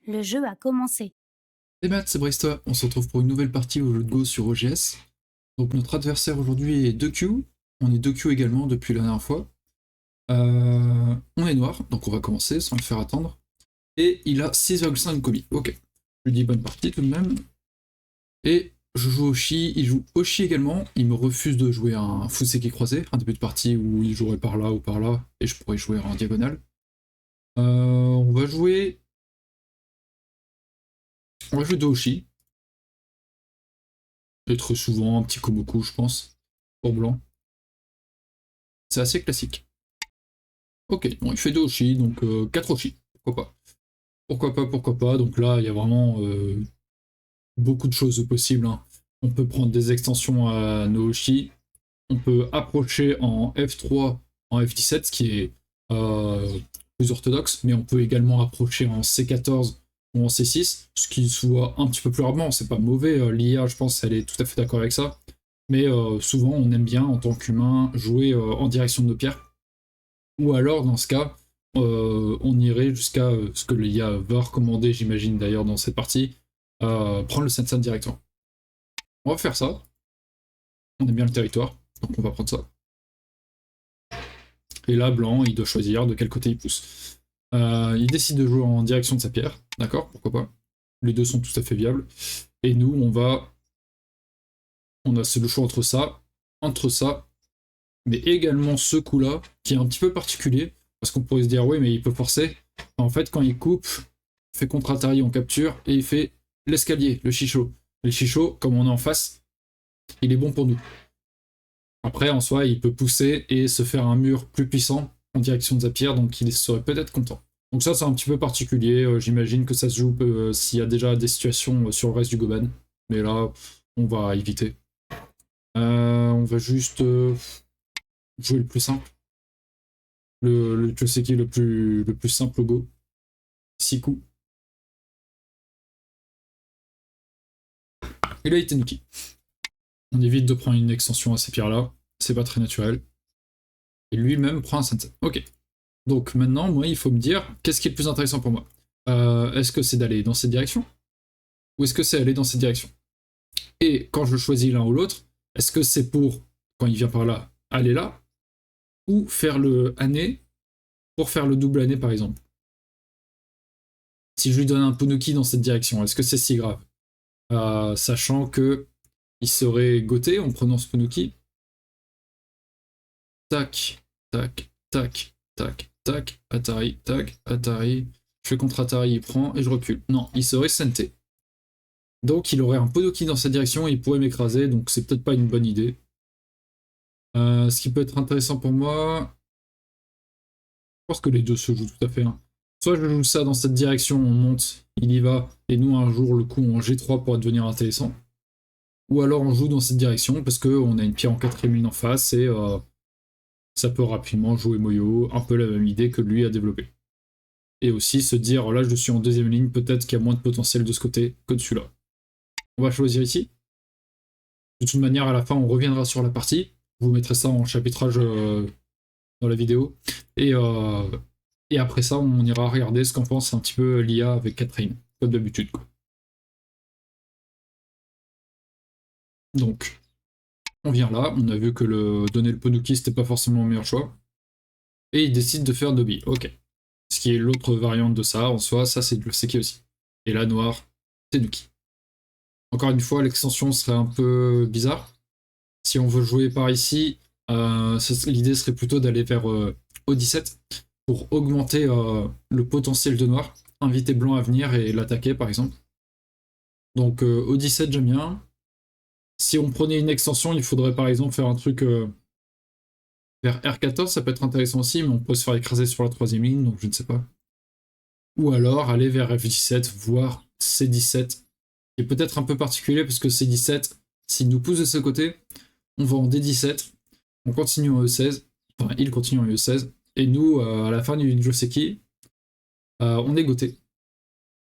Le jeu a commencé. Et Matt, c'est Bristois, on se retrouve pour une nouvelle partie au jeu de Go sur OGS. Donc notre adversaire aujourd'hui est 2Q, on est 2Q également depuis la dernière fois. On est noir, donc on va commencer sans le faire attendre. Et il a 6,5 commis, ok. Je lui dis bonne partie tout de même. Et je joue Oshi, il joue Oshi également, il me refuse de jouer un Fuseki croisé, un début de partie où il jouerait par là ou par là, et je pourrais jouer en diagonale. On va jouer... On va jouer de Oshi. Et très souvent un petit Komoku, je pense, pour blanc. C'est assez classique. Ok, bon, il fait 2 Oshi, donc 4 Oshi. Pourquoi pas. Pourquoi pas, pourquoi pas. Donc là, il y a vraiment beaucoup de choses possibles, hein. On peut prendre des extensions à nos Oshi. On peut approcher en F3, en F17, ce qui est plus orthodoxe. Mais on peut également approcher en C14 ou en C6, ce qui se voit un petit peu plus rarement. C'est pas mauvais. L'IA, je pense, elle est tout à fait d'accord avec ça. Mais souvent, on aime bien, en tant qu'humain, jouer en direction de nos pierres. Ou alors, dans ce cas, on irait jusqu'à ce que l'IA va recommander, j'imagine d'ailleurs dans cette partie, prendre le Sensen directement. On va faire ça. On aime bien le territoire, donc on va prendre ça. Et là, blanc, il doit choisir de quel côté il pousse. Il décide de jouer en direction de sa pierre, d'accord, pourquoi pas. Les deux sont tout à fait viables. Et nous, on a le choix entre ça, mais également ce coup-là, qui est un petit peu particulier, parce qu'on pourrait se dire, oui, mais il peut forcer. En fait, quand il coupe, il fait contre-Atari en capture, et il fait l'escalier, le chicho. Le chicho, comme on est en face, il est bon pour nous. Après, en soi, il peut pousser et se faire un mur plus puissant en direction de Zapier, donc il serait peut-être content. Donc ça, c'est un petit peu particulier. J'imagine que ça se joue s'il y a déjà des situations sur le reste du Goban. Mais là, on va éviter. On va juste jouer le plus simple. Je sais qui est le plus simple au Go. 6 coups. Et là, Itenuki. On évite de prendre une extension à ces pierres-là. C'est pas très naturel. Et lui-même prend un sunset. Ok. Donc maintenant, moi, il faut me dire, qu'est-ce qui est le plus intéressant pour moi? Est-ce que c'est d'aller dans cette direction? Ou est-ce que c'est aller dans cette direction? Et quand je choisis l'un ou l'autre, est-ce que c'est pour, quand il vient par là, aller là? Ou faire le année pour faire le double année, par exemple? Si je lui donne un Ponuki dans cette direction, est-ce que c'est si grave? Sachant que il serait goté en prenant ce Ponuki. Tac, tac, tac, tac, tac, Atari, tac, Atari. Je fais contre Atari, il prend et je recule. Non, il serait Senté. Donc il aurait un Podoki dans sa direction et il pourrait m'écraser, donc c'est peut-être pas une bonne idée. Ce qui peut être intéressant pour moi, je pense que les deux se jouent tout à fait, hein. Soit je joue ça dans cette direction, on monte, il y va, et nous un jour le coup en G3 pourrait devenir intéressant. Ou alors on joue dans cette direction parce qu'on a une pierre en 4ème ligne en face et ça peut rapidement jouer Moyo, un peu la même idée que lui a développé. Et aussi se dire, oh là je suis en 2ème ligne, peut-être qu'il y a moins de potentiel de ce côté que de celui-là. On va choisir ici. De toute manière, à la fin, on reviendra sur la partie. Je vous mettrai ça en chapitrage dans la vidéo. Et après ça, on ira regarder ce qu'en pense un petit peu l'IA avec Catherine, comme d'habitude. Donc, on vient là. On a vu que donner le Ponuki, c'était pas forcément le meilleur choix. Et il décide de faire Dobby. Ok. Ce qui est l'autre variante de ça, en soi, ça c'est le Seki aussi. Et là, noir, Tenuki. Encore une fois, l'extension serait un peu bizarre. Si on veut jouer par ici, l'idée serait plutôt d'aller vers O17 pour augmenter le potentiel de noir, inviter blanc à venir et l'attaquer par exemple. Donc O17 j'aime bien. Si on prenait une extension, il faudrait par exemple faire un truc vers R14, ça peut être intéressant aussi, mais on peut se faire écraser sur la 3ème ligne, donc je ne sais pas. Ou alors aller vers F17, voire C17, qui est peut-être un peu particulier parce que C17, s'il nous pousse de ce côté, on va en D17, on continue en E16, enfin il continue en E16, et nous, à la fin du Joseki, on est goté.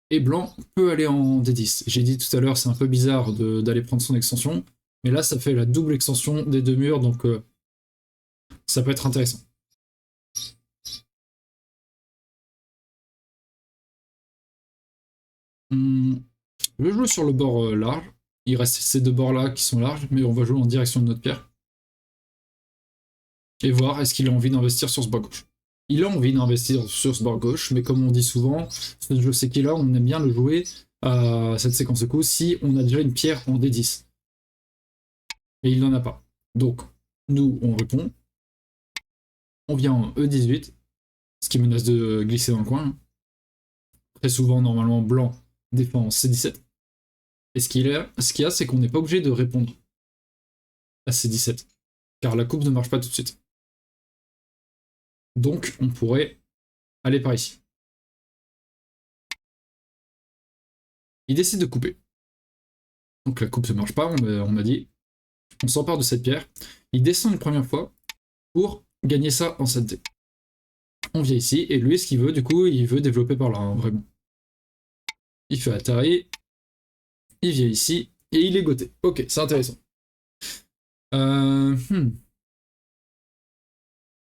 Et blanc peut aller en D10. J'ai dit tout à l'heure, c'est un peu bizarre d'aller prendre son extension, mais là ça fait la double extension des deux murs, donc ça peut être intéressant. Je vais jouer sur le bord large. Il reste ces deux bords-là qui sont larges, mais on va jouer en direction de notre pierre. Et voir est-ce qu'il a envie d'investir sur ce bord gauche. Il a envie d'investir sur ce bord gauche, mais comme on dit souvent, ce jeu c'est qu'il a, on aime bien le jouer à cette séquence de coups si on a déjà une pierre en D10. Et il n'en a pas. Donc, nous, on répond. On vient en E18, ce qui menace de glisser dans le coin. Très souvent, normalement, blanc défend en C17. Et ce qu'il y a, c'est qu'on n'est pas obligé de répondre à C17, car la coupe ne marche pas tout de suite. Donc, on pourrait aller par ici. Il décide de couper. Donc la coupe ne marche pas, on m'a dit. On s'empare de cette pierre. Il descend une première fois pour gagner ça en 7D. On vient ici, et lui, ce qu'il veut, du coup, il veut développer par là, hein, vraiment. Il fait Atari, il vient ici, et il est goté. Ok, c'est intéressant.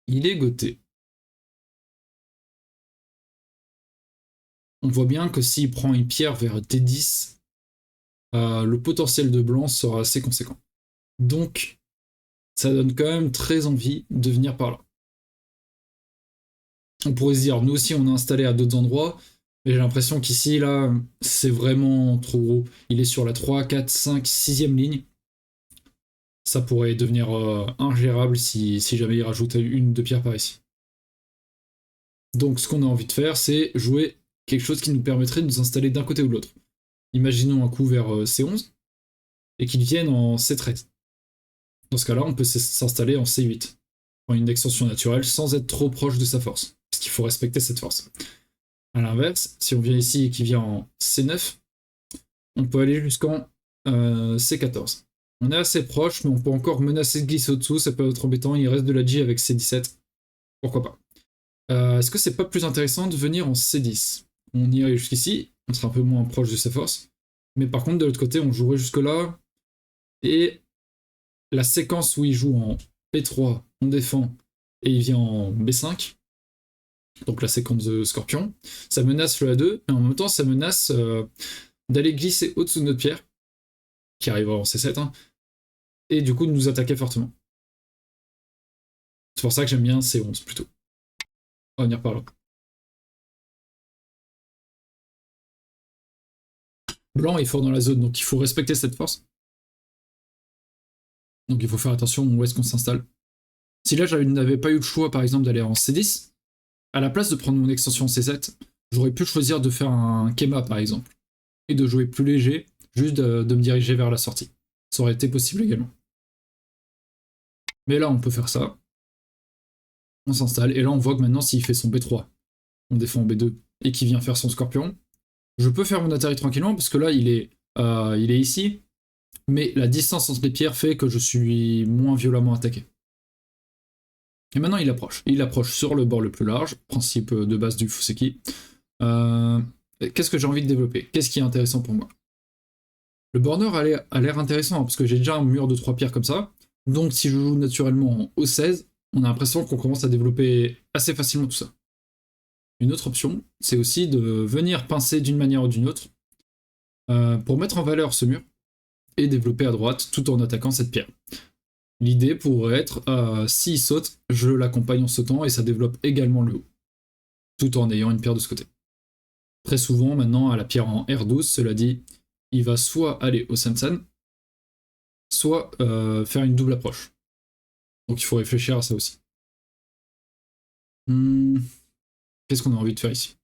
Il est goté. On voit bien que s'il prend une pierre vers D10, le potentiel de blanc sera assez conséquent. Donc, ça donne quand même très envie de venir par là. On pourrait se dire, nous aussi on a installé à d'autres endroits, mais j'ai l'impression qu'ici, là, c'est vraiment trop gros. Il est sur la 3, 4, 5, 6e ligne. Ça pourrait devenir ingérable si jamais il rajoute une ou deux pierres par ici. Donc ce qu'on a envie de faire, c'est jouer quelque chose qui nous permettrait de nous installer d'un côté ou de l'autre. Imaginons un coup vers C11, et qu'il vienne en C13. Dans ce cas-là, on peut s'installer en C8, en une extension naturelle, sans être trop proche de sa force. Parce qu'il faut respecter cette force. A l'inverse, si on vient ici et qu'il vient en C9, on peut aller jusqu'en C14. On est assez proche, mais on peut encore menacer de glisser au-dessous, ça peut être embêtant, il reste de la G avec C17. Pourquoi pas. Est-ce que c'est pas plus intéressant de venir en C10? On irait jusqu'ici, on serait un peu moins proche de sa force, mais par contre de l'autre côté on jouerait jusque-là, et la séquence où il joue en P3, on défend, et il vient en B5, donc la séquence de Scorpion, ça menace le A2, et en même temps ça menace d'aller glisser au-dessous de notre pierre, qui arrivera en C7, hein, et du coup de nous attaquer fortement. C'est pour ça que j'aime bien C11 plutôt. On va venir par là. Blanc est fort dans la zone, donc il faut respecter cette force. Donc il faut faire attention où est-ce qu'on s'installe. Si là je n'avais pas eu le choix par exemple d'aller en C10, à la place de prendre mon extension C7, j'aurais pu choisir de faire un Kema par exemple, et de jouer plus léger, juste de me diriger vers la sortie. Ça aurait été possible également. Mais là on peut faire ça, on s'installe, et là on voit que maintenant s'il fait son B3, on défend en B2, et qu'il vient faire son Scorpion, je peux faire mon Atari tranquillement, parce que là il est ici, mais la distance entre les pierres fait que je suis moins violemment attaqué. Et maintenant il approche sur le bord le plus large, principe de base du Fuseki. Qu'est-ce que j'ai envie de développer? Qu'est-ce qui est intéressant pour moi? Le borner a l'air intéressant, hein, parce que j'ai déjà un mur de 3 pierres comme ça, donc si je joue naturellement en O16, on a l'impression qu'on commence à développer assez facilement tout ça. Une autre option, c'est aussi de venir pincer d'une manière ou d'une autre, pour mettre en valeur ce mur, et développer à droite tout en attaquant cette pierre. L'idée pourrait être, s'il saute, je l'accompagne en sautant et ça développe également le haut, tout en ayant une pierre de ce côté. Très souvent, maintenant, à la pierre en R12, cela dit, il va soit aller au Sansan, soit faire une double approche. Donc il faut réfléchir à ça aussi. Qu'est-ce qu'on a envie de faire ici?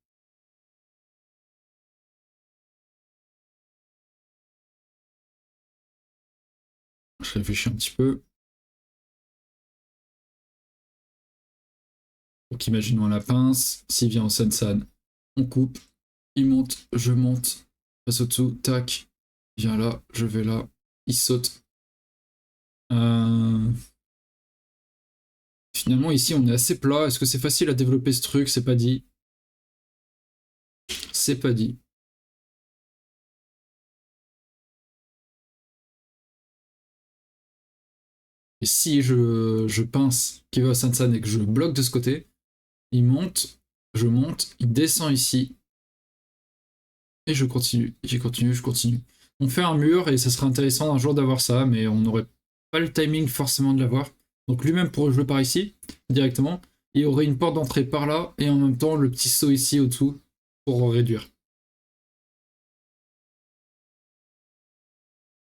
Je réfléchis un petit peu. Donc imaginons la pince, s'il vient en Sansan, on coupe, il monte, je monte, passe au-dessous, tac, il vient là, je vais là, il saute. Finalement ici on est assez plat, est-ce que c'est facile à développer ce truc? C'est pas dit. C'est pas dit. Et si je pince qui va au Sansan et que je bloque de ce côté, il monte, je monte, il descend ici. Et je continue, je continue, je continue. On fait un mur et ça serait intéressant un jour d'avoir ça, mais on n'aurait pas le timing forcément de l'avoir. Donc lui-même pourrait jouer par ici, directement. Il y aurait une porte d'entrée par là, et en même temps le petit saut ici au-dessous pour réduire.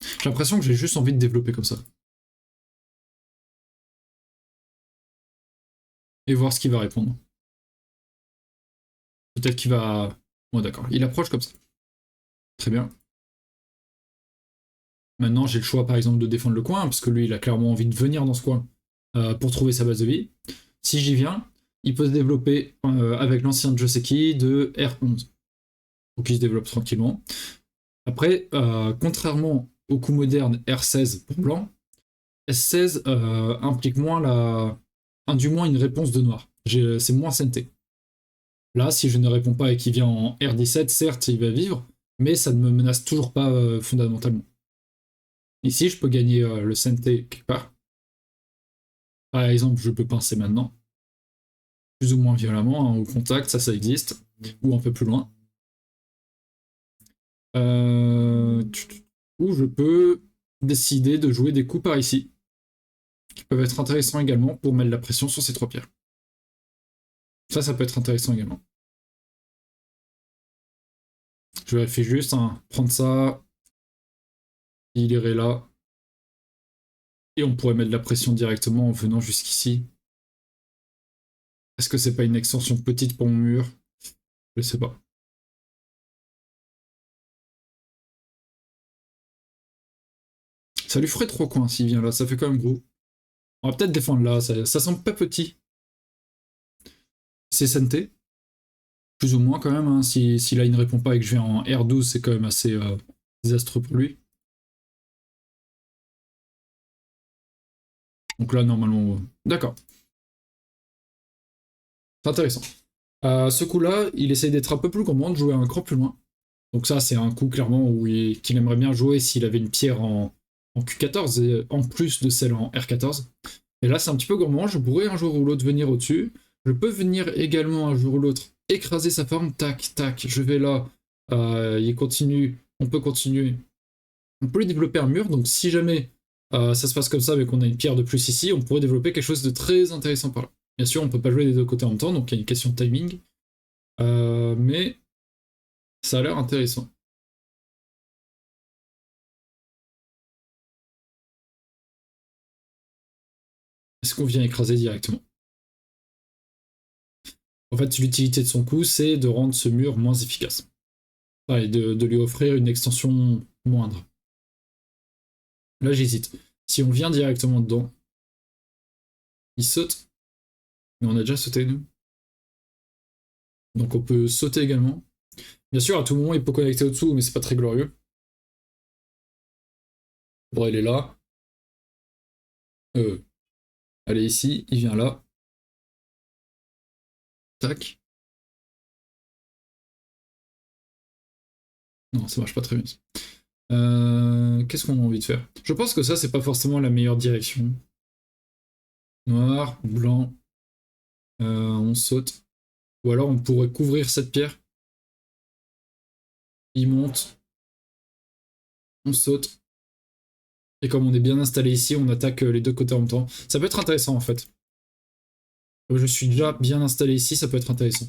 J'ai l'impression que j'ai juste envie de développer comme ça. Et voir ce qu'il va répondre. Peut-être qu'il va... Bon d'accord, il approche comme ça. Très bien. Maintenant j'ai le choix par exemple de défendre le coin, parce que lui il a clairement envie de venir dans ce coin pour trouver sa base de vie. Si j'y viens, il peut se développer avec l'ancien Joseki de R11. Donc il se développe tranquillement. Après, contrairement au coup moderne R16 pour blanc, S16 implique moins du moins une réponse de noir. C'est moins SNT. Là, si je ne réponds pas et qu'il vient en R17, certes, il va vivre, mais ça ne me menace toujours pas fondamentalement. Ici, je peux gagner le SNT quelque part. Par exemple, je peux pincer maintenant, plus ou moins violemment, hein, au contact, ça existe, ou un peu plus loin. Ou je peux décider de jouer des coups par ici, qui peuvent être intéressants également pour mettre la pression sur ces trois pierres. Ça peut être intéressant également. Je vérifie juste, hein, prendre ça, il irait là, et on pourrait mettre de la pression directement en venant jusqu'ici. Est-ce que c'est pas une extension petite pour mon mur? Je sais pas. Ça lui ferait 3 coins s'il vient là, ça fait quand même gros. On va peut-être défendre là, ça semble pas petit. C'est SNT, plus ou moins quand même, hein. Si là il ne répond pas et que je vais en R12, c'est quand même assez désastreux pour lui. Donc là, normalement, d'accord. C'est intéressant. Ce coup-là, il essaye d'être un peu plus gourmand, de jouer un cran plus loin. Donc ça, c'est un coup clairement qu'il aimerait bien jouer s'il avait une pierre en Q14, et en plus de celle en R14. Et là, c'est un petit peu gourmand, je pourrais un jour ou l'autre venir au-dessus. Je peux venir également un jour ou l'autre écraser sa forme, tac, tac, je vais là, il continue, on peut continuer. On peut lui développer un mur, donc si jamais ça se passe comme ça, mais qu'on a une pierre de plus ici, on pourrait développer quelque chose de très intéressant par là. Bien sûr, on peut pas jouer des deux côtés en même temps, donc il y a une question de timing. Mais ça a l'air intéressant. Est-ce qu'on vient écraser directement? En fait, l'utilité de son coup, c'est de rendre ce mur moins efficace. Et de lui offrir une extension moindre. Là, j'hésite. Si on vient directement dedans, il saute. Mais on a déjà sauté, nous. Donc on peut sauter également. Bien sûr, à tout moment, il peut connecter au-dessous, mais c'est pas très glorieux. Bon, il est là. Allez, ici, il vient là. Tac. Non, ça marche pas très bien. Qu'est-ce qu'on a envie de faire? Je pense que ça, c'est pas forcément la meilleure direction. Noir, blanc, on saute. Ou alors on pourrait couvrir cette pierre. Il monte, on saute. Et comme on est bien installé ici, on attaque les deux côtés en même temps. Ça peut être intéressant en fait. Je suis déjà bien installé ici, ça peut être intéressant.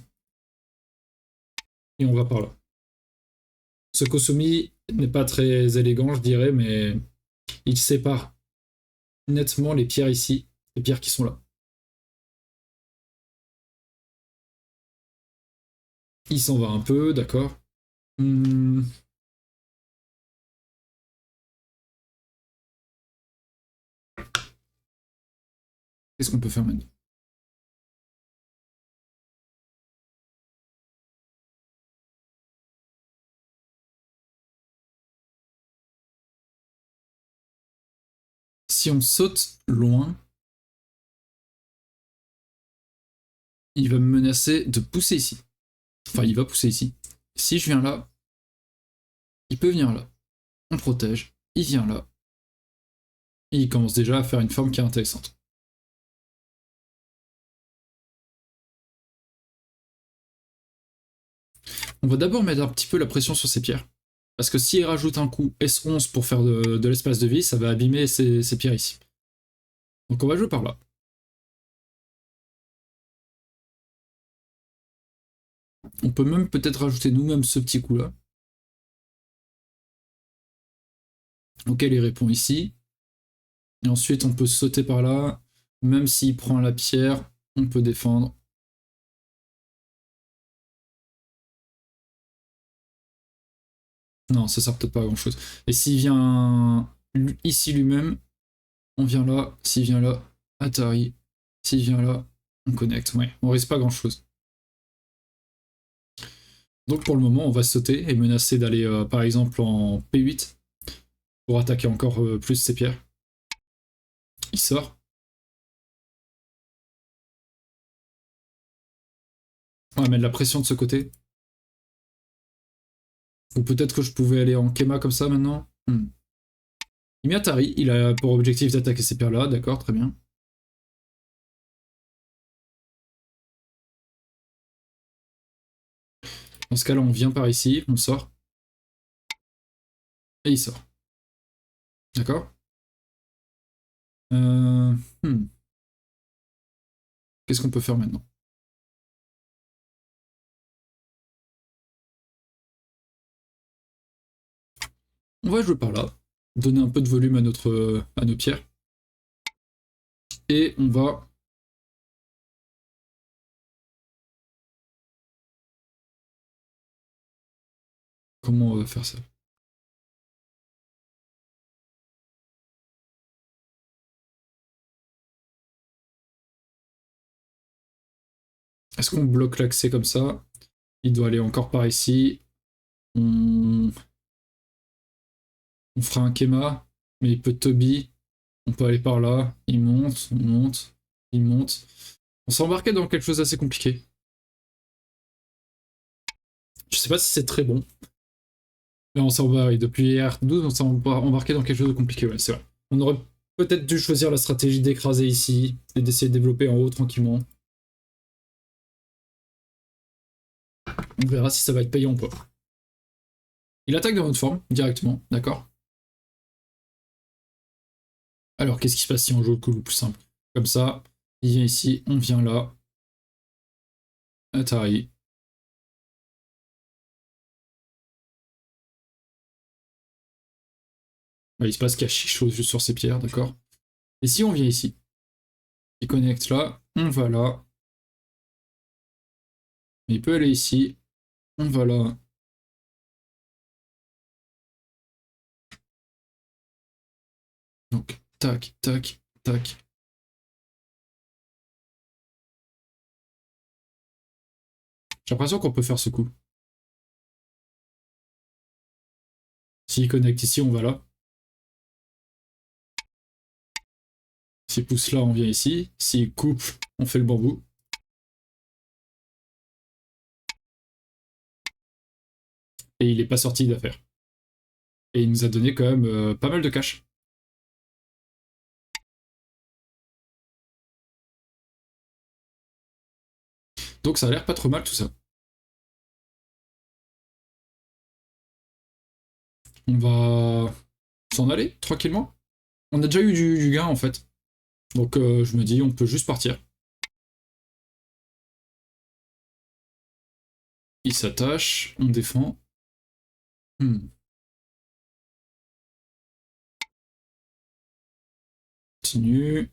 Et on va par là. Ce Kosumi n'est pas très élégant, je dirais, mais il sépare nettement les pierres ici, les pierres qui sont là. Il s'en va un peu, d'accord. Qu'est-ce qu'on peut faire maintenant? Si on saute loin, il va me menacer de pousser ici. Enfin, il va pousser ici. Si je viens là, il peut venir là. On protège. Il vient là. Et il commence déjà à faire une forme qui est intéressante. On va d'abord mettre un petit peu la pression sur ces pierres. Parce que s'il rajoute un coup S11 pour faire de l'espace de vie, ça va abîmer ces pierres ici. Donc on va jouer par là. On peut même peut-être rajouter nous-mêmes ce petit coup-là. Auquel il répond ici. Et ensuite on peut sauter par là. Même s'il prend la pierre, on peut défendre. Non, ça sert peut-être pas à grand chose. Et s'il vient ici lui-même, on vient là. S'il vient là, Atari. S'il vient là, on connecte. Ouais, on risque pas grand chose. Donc pour le moment, on va sauter et menacer d'aller par exemple en P8 pour attaquer encore plus ces pierres. Il sort. On va mettre de la pression de ce côté. Ou peut-être que je pouvais aller en Kema comme ça maintenant. Il met Atari, il a pour objectif d'attaquer ces pierres-là, d'accord, très bien. Dans ce cas-là, on vient par ici, on sort. Et il sort. D'accord. euh... Qu'est-ce qu'on peut faire maintenant? On va jouer par là, donner un peu de volume à nos pierres. Et on va... Comment on va faire ça? Est-ce qu'on bloque l'accès comme ça? Il doit aller encore par ici. On fera un Kema, mais il peut Toby. On peut aller par là. Il monte, on monte, il monte. On s'est embarqué dans quelque chose d'assez compliqué. Je sais pas si c'est très bon. Mais on s'est embarqué. Depuis R12, on s'est embarqué dans quelque chose de compliqué, ouais, c'est vrai. On aurait peut-être dû choisir la stratégie d'écraser ici et d'essayer de développer en haut tranquillement. On verra si ça va être payant ou pas. Il attaque dans votre forme, directement, d'accord? Alors, qu'est-ce qui se passe si on joue le coup le plus simple? Comme ça, il vient ici, on vient là. Atari. Il se passe qu'il y a chiche juste sur ces pierres, d'accord? Et si on vient ici, il connecte là, on va là. Il peut aller ici, on va là. Donc, tac, tac, tac. J'ai l'impression qu'on peut faire ce coup. S'il connecte ici, on va là. S'il pousse là, on vient ici. S'il coupe, on fait le bambou. Et il n'est pas sorti d'affaire. Et il nous a donné quand même pas mal de cash. Donc ça a l'air pas trop mal tout ça. On va s'en aller tranquillement. On a déjà eu du gain en fait. Donc je me dis on peut juste partir. Il s'attache, on défend. Continue.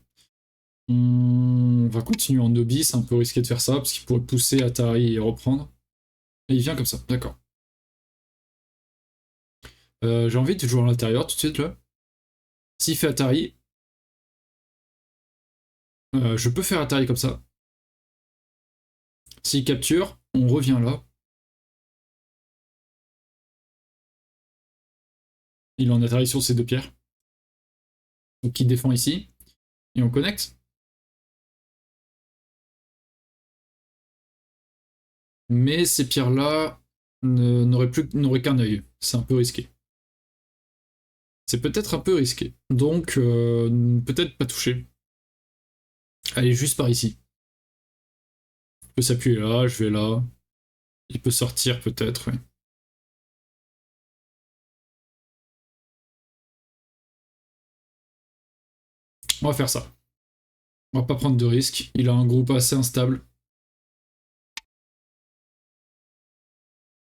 On va continuer en Nobi, c'est un peu risqué de faire ça, parce qu'il pourrait pousser Atari et reprendre. Et il vient comme ça, d'accord. J'ai envie de jouer à l'intérieur tout de suite là. S'il fait Atari, je peux faire Atari comme ça. S'il capture, on revient là. Il en atterrit sur ces deux pierres. Donc il défend ici. Et on connecte. Mais ces pierres-là n'auraient qu'un œil. C'est un peu risqué. C'est peut-être un peu risqué. Donc peut-être pas toucher. Allez, juste par ici. Je peux s'appuyer là, je vais là. Il peut sortir peut-être, oui. On va faire ça. On va pas prendre de risques. Il a un groupe assez instable.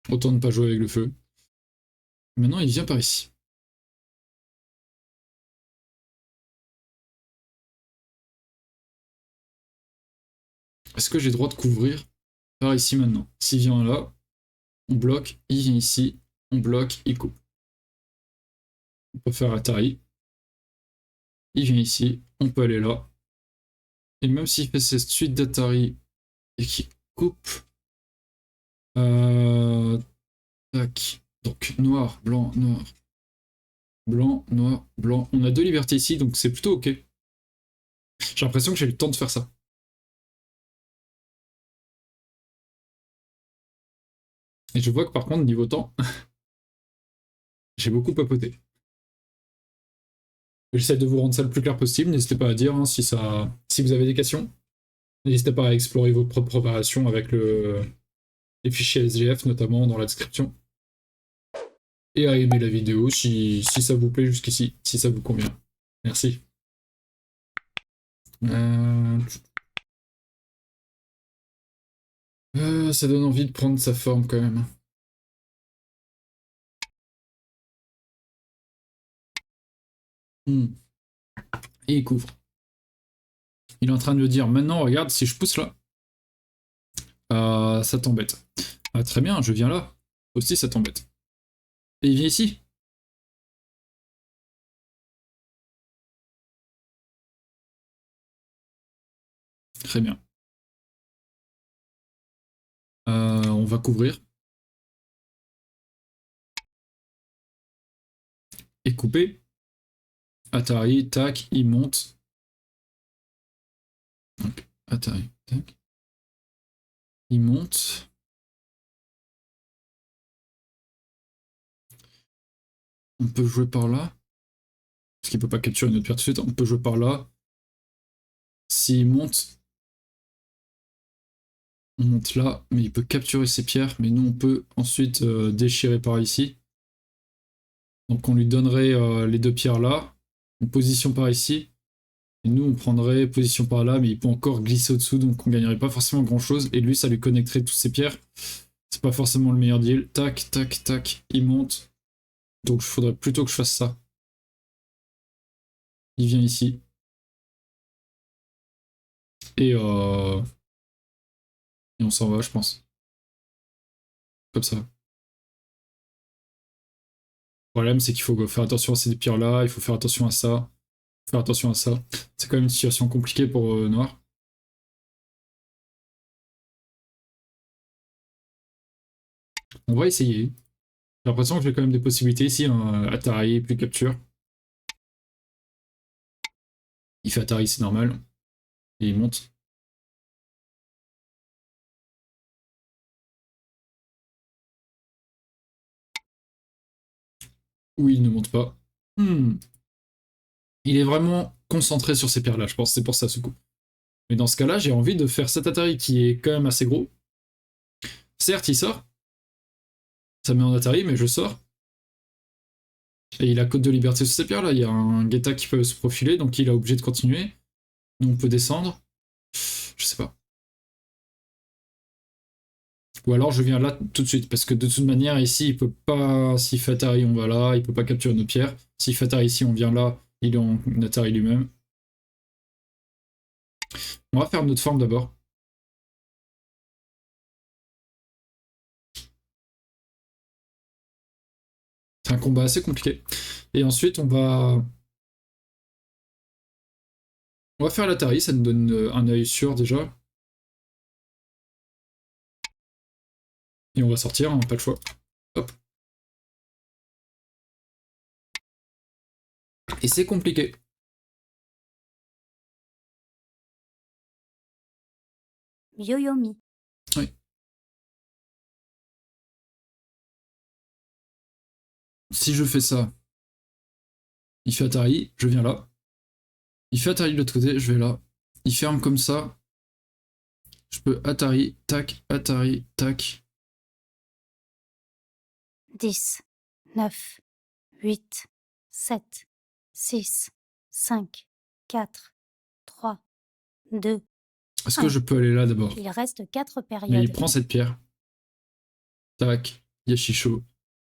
Autant ne pas jouer avec le feu. Maintenant, il vient par ici. Est-ce que j'ai le droit de couvrir par ici maintenant? S'il vient là, on bloque, il vient ici, on bloque, il coupe. On peut faire Atari. Il vient ici, on peut aller là. Et même s'il fait cette suite d'Atari et qu'il coupe... tac. Donc noir, blanc, noir. Blanc, noir, blanc. On a 2 libertés ici, donc c'est plutôt ok. J'ai l'impression que j'ai le temps de faire ça. Et je vois que par contre, niveau temps, j'ai beaucoup papoté. J'essaie de vous rendre ça le plus clair possible. N'hésitez pas à dire hein, si vous avez des questions. N'hésitez pas à explorer vos propres préparations avec les fichiers SGF, notamment dans la description. Et à aimer la vidéo si ça vous plaît jusqu'ici, si ça vous convient. Merci. Ça donne envie de prendre sa forme quand même. Et il couvre. Il est en train de me dire, maintenant regarde, si je pousse là, ça t'embête. Ah, très bien, je viens là. Aussi, ça t'embête. Et il vient ici. Très bien. On va couvrir. Et couper. Atari, tac, il monte. Donc, Atari, tac. Il monte. On peut jouer par là. Parce qu'il peut pas capturer notre pierre tout de suite. On peut jouer par là. S'il monte, on monte là, mais il peut capturer ses pierres. Mais nous, on peut ensuite déchirer par ici. Donc on lui donnerait les 2 pierres là. Une position par ici. Et nous, on prendrait position par là, mais il peut encore glisser au-dessous, donc on gagnerait pas forcément grand-chose. Et lui, ça lui connecterait toutes ses pierres. C'est pas forcément le meilleur deal. Tac, tac, tac, il monte. Donc il faudrait plutôt que je fasse ça. Il vient ici. Et on s'en va, je pense. Comme ça. Le problème, c'est qu'il faut faire attention à ces pierres-là, il faut faire attention à ça. Faire attention à ça. C'est quand même une situation compliquée pour Noir. On va essayer. J'ai l'impression que j'ai quand même des possibilités ici. Hein. Atari, plus capture. Il fait Atari, c'est normal. Et il monte. Ou il ne monte pas. Il est vraiment concentré sur ces pierres-là, je pense. C'est pour ça, ce coup. Mais dans ce cas-là, j'ai envie de faire cet Atari qui est quand même assez gros. Certes, il sort. Ça met en Atari, mais je sors. Et il a Côte de Liberté sur ces pierres-là. Il y a un Guetta qui peut se profiler, donc il est obligé de continuer. Nous, on peut descendre. Je sais pas. Ou alors je viens là tout de suite, parce que de toute manière, ici, il peut pas. S'il fait Atari, on va là. Il peut pas capturer nos pierres. S'il fait Atari ici, on vient là. Il est en Atari lui-même. On va faire notre forme d'abord. C'est un combat assez compliqué. Et ensuite, on va faire l'Atari, ça nous donne un œil sûr déjà. Et on va sortir, hein, pas le choix. Hop. Et c'est compliqué. Yoyomi. Oui. Si je fais ça, il fait Atari, je viens là. Il fait Atari de l'autre côté, je vais là. Il ferme comme ça. Je peux Atari, tac, tac. 10, 9, 8, 7, 6, 5, 4, 3, 2. Est-ce que je peux aller là d'abord? Il reste 4 Mais il périodes. prend cette pierre. Tac, Yashicho.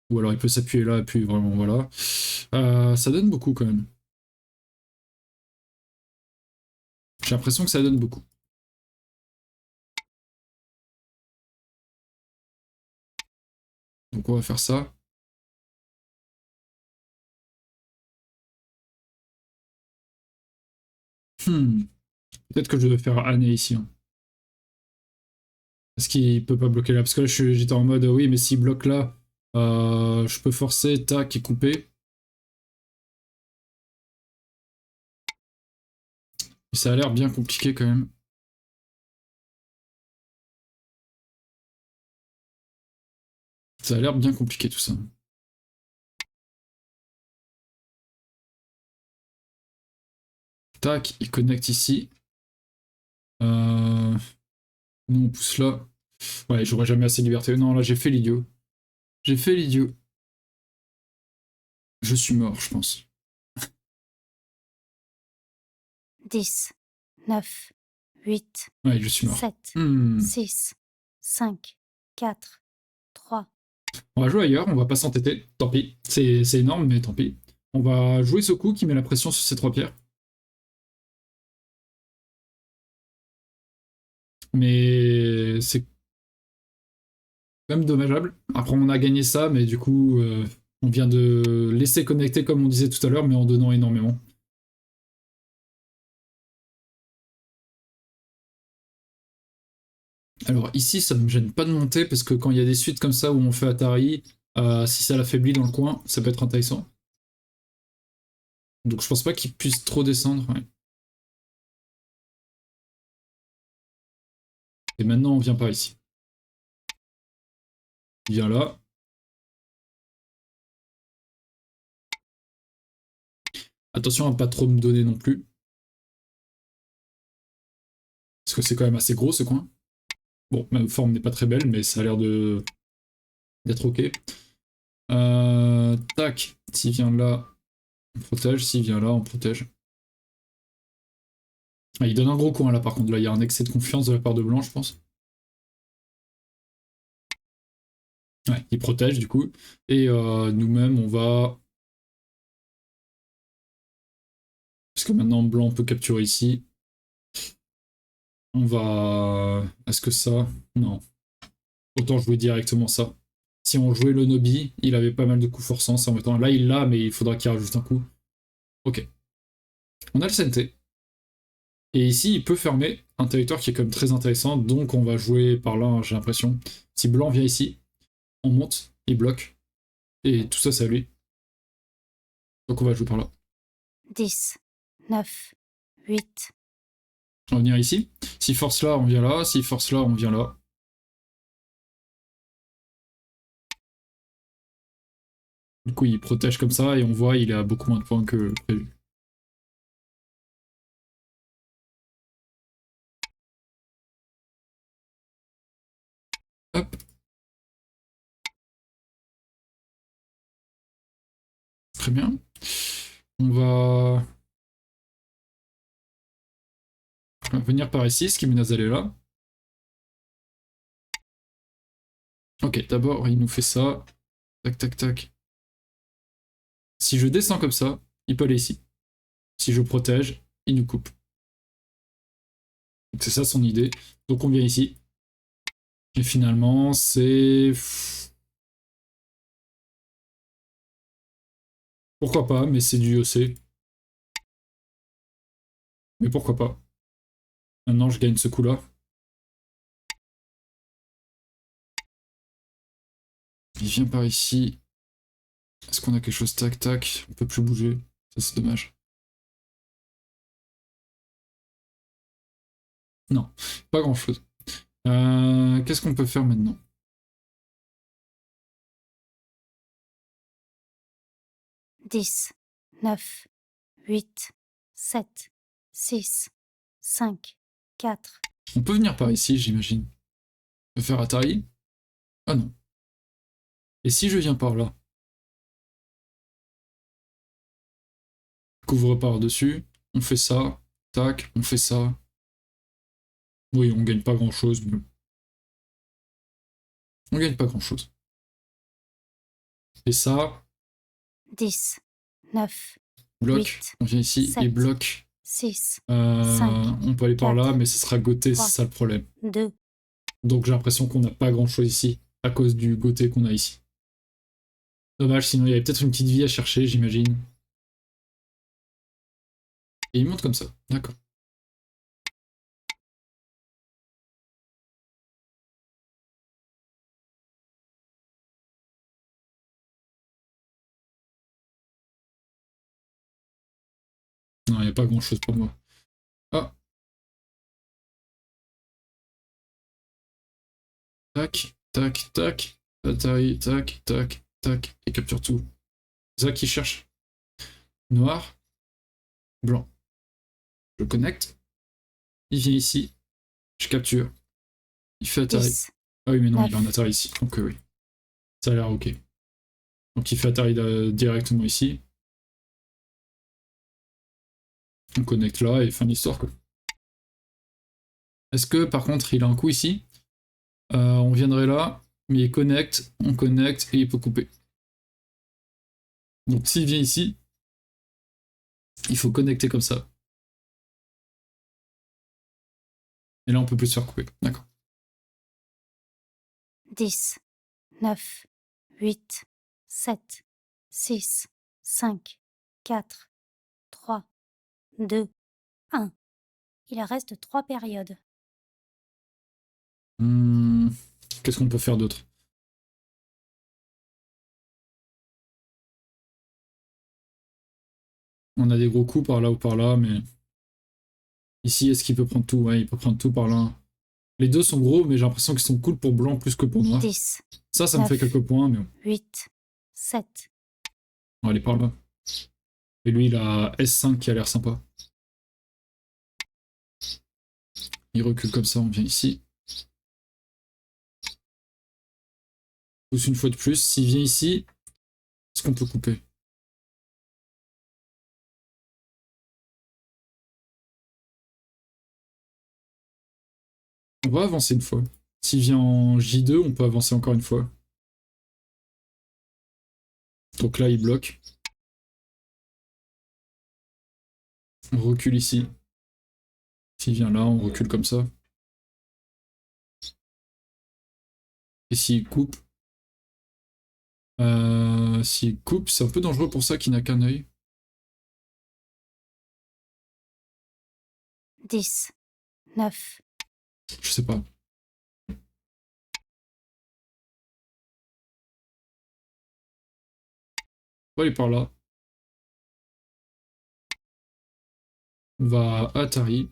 Ou alors il peut s'appuyer là, et puis vraiment, voilà. Ça donne beaucoup quand même. J'ai l'impression que ça donne beaucoup. Donc on va faire ça. Peut-être que je devais faire Anne ici. Hein. Est-ce qu'il peut pas bloquer là? Parce que là, j'étais en mode, oui, mais s'il bloque là, je peux forcer, tac, et couper. Et ça a l'air bien compliqué quand même. Ça a l'air bien compliqué tout ça. Tac, il connecte ici. Nous on pousse là. Ouais, j'aurais jamais assez de liberté. Non, là j'ai fait l'idiot. J'ai fait l'idiot. Je suis mort, je pense. 10, 9, 8, Ouais, je suis mort. 7, 6, 5, 4, 3. On va jouer ailleurs, on va pas s'entêter. Tant pis. C'est énorme, mais tant pis. On va jouer ce coup qui met la pression sur ces 3 pierres. Mais c'est quand même dommageable. Après, on a gagné ça, mais du coup, on vient de laisser connecter comme on disait tout à l'heure, mais en donnant énormément. Alors ici, ça me gêne pas de monter, parce que quand il y a des suites comme ça où on fait Atari, si ça l'affaiblit dans le coin, ça peut être intéressant. Donc je pense pas qu'il puisse trop descendre. Ouais. Et maintenant, on vient par ici. Il vient là. Attention à pas trop me donner non plus. Parce que c'est quand même assez gros ce coin. Bon, ma forme n'est pas très belle, mais ça a l'air d'être ok. Tac, s'il vient là, on protège. S'il vient là, on protège. Ah, il donne un gros coin là par contre. Là, il y a un excès de confiance de la part de Blanc, je pense. Ouais, il protège du coup. Et nous-mêmes, on va... Parce que maintenant, Blanc peut capturer ici. On va... Est-ce que ça... Non. Autant jouer directement ça. Si on jouait le Nobi, il avait pas mal de coups forçants. En mettant... Là, il l'a, mais il faudra qu'il rajoute un coup. Ok. On a le CNT. Et ici, il peut fermer un territoire qui est quand même très intéressant. Donc, on va jouer par là, hein, j'ai l'impression. Si Blanc vient ici, on monte, il bloque. Et tout ça, c'est à lui. Donc, on va jouer par là. 10, 9, 8. On va venir ici. S'il force là, on vient là. S'il force là, on vient là. Du coup, il protège comme ça et on voit il a beaucoup moins de points que prévu. Hop. Très bien. On va venir par ici, ce qui menace d'aller là. Ok, d'abord, il nous fait ça. Tac, tac, tac. Si je descends comme ça, il peut aller ici. Si je protège, il nous coupe. C'est ça son idée. Donc on vient ici. Et finalement, c'est... Pourquoi pas, mais c'est du EC. Mais pourquoi pas. Maintenant, je gagne ce coup-là. Il vient par ici. Est-ce qu'on a quelque chose? Tac, tac. On peut plus bouger. Ça, c'est dommage. Non, pas grand-chose. Qu'est-ce qu'on peut faire maintenant? Dix, 9, 8, 7, 6, 5, 4. On peut venir par ici, j'imagine. On peut faire Atari? Ah non. Et si je viens par là, couvre par-dessus, on fait ça, tac, on fait ça. Oui, on gagne pas grand-chose, mais on gagne pas grand-chose. Et ça, 10, 9, bloc, 8, on vient ici 7, et bloc. 6, 5, On peut aller par là, 4, mais ce sera goté, 3, c'est ça le problème. 2, Donc j'ai l'impression qu'on n'a pas grand-chose ici, à cause du goté qu'on a ici. Dommage, sinon il y avait peut-être une petite vie à chercher, j'imagine. Et il monte comme ça, d'accord. Non, il n'y a pas grand-chose pour moi. Ah, tac, tac, tac, Atari, tac, tac, tac, et capture tout. C'est ça qui cherche. Noir, blanc. Je connecte. Il vient ici. Je capture. Il fait Atari. 10, Ah oui, mais non, 9, il a un Atari ici. Donc oui. Ça a l'air ok. Donc il fait Atari directement ici. On connecte là et fin de l'histoire, quoi. Est-ce que par contre il a un coup ici? On viendrait là, mais il connecte, on connecte et il peut couper. Donc s'il vient ici, il faut connecter comme ça. Et là on peut plus se faire couper. D'accord. 10, 9, 8, 7, 6, 5, 4, 3, 2, 1. Il reste 3 périodes. Qu'est-ce qu'on peut faire d'autre? On a des gros coups par là ou par là, mais... Ici, est-ce qu'il peut prendre tout? Ouais, il peut prendre tout par là. Les deux sont gros, mais j'ai l'impression qu'ils sont cool pour blanc plus que pour noir. 10, Ça me 9, fait quelques points, mais 8, 7. on va aller par là. Et lui, il a S5 qui a l'air sympa. Il recule comme ça, on vient ici. Pousse une fois de plus. S'il vient ici, est-ce qu'on peut couper? On va avancer une fois. S'il vient en J2, on peut avancer encore une fois. Donc là, il bloque. On recule ici. S'il vient là, on recule comme ça. Et s'il coupe... s'il coupe, c'est un peu dangereux pour ça qu'il n'a qu'un œil. 10, 9, Je sais pas. On va aller par là. On va à Atari.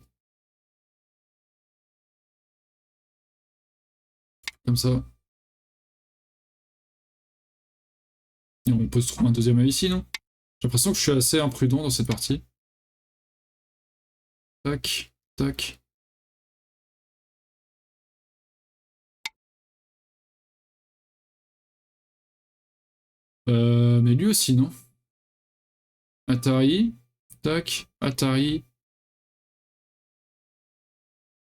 Comme ça. Et on peut se trouver un deuxième œil ici, non? J'ai l'impression que je suis assez imprudent dans cette partie. Tac, tac. Mais lui aussi, non? Atari. Tac, Atari.